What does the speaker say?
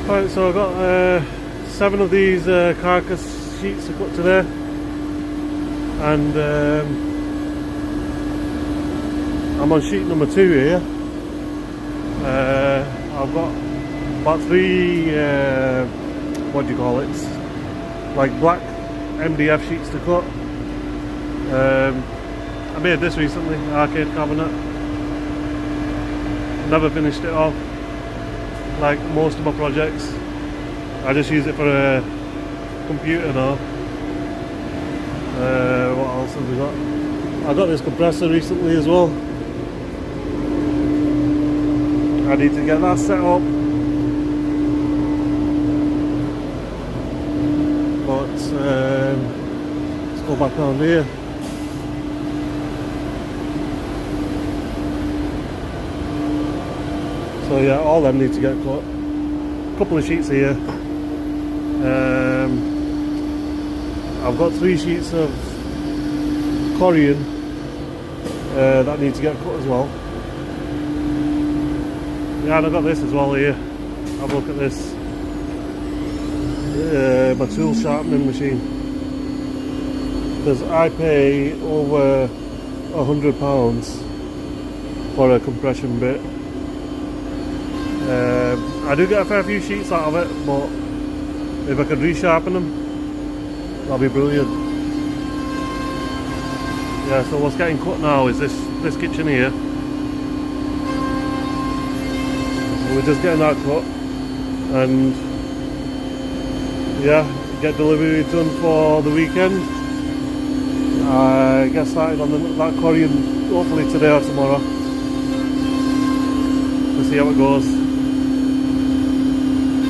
Right, so I've got 7 of these carcass sheets to cut today, and I'm on sheet number 2 here. I've got about 3 what do you call it, like black MDF sheets to cut. I made this recently, arcade cabinet. Never finished it off like most of my projects. I just use it for a computer now. What else have we got? I got this compressor recently as well. I need to get that set up. But let's go back down here. So yeah, all them need to get cut. A couple of sheets here. I've got 3 sheets of corian that need to get cut as well. Yeah, and I've got this as well here. Have a look at this. My tool sharpening machine. Because I pay over £100 for a compression bit. I do get a fair few sheets out of it, but if I could resharpen them, that'd be brilliant. Yeah, so what's getting cut now is this kitchen here. So we're just getting that cut, and yeah, get delivery done for the weekend. I get started on that corian hopefully today or tomorrow to see how it goes.